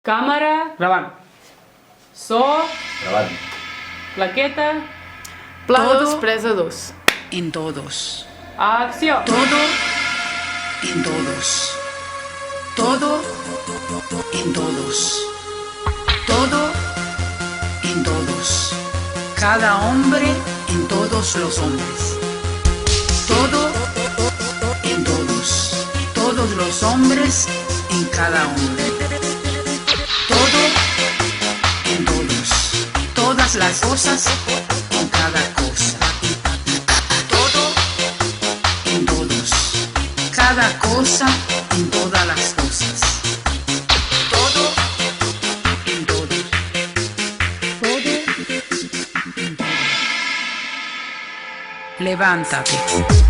Cámara. Grabar. Grabar. Plaqueta. Planos Todo. pesados. En todos. Acción. Todo en todos. Todo en todos. Todo en todos. Cada hombre en todos los hombres. Todo en todos. Todos los hombres en cada hombre. Todo en todos. Todas las cosas en cada cosa. Todo en todos. Cada cosa en todas las cosas. Todo en todos. Todo en todos. Levántate.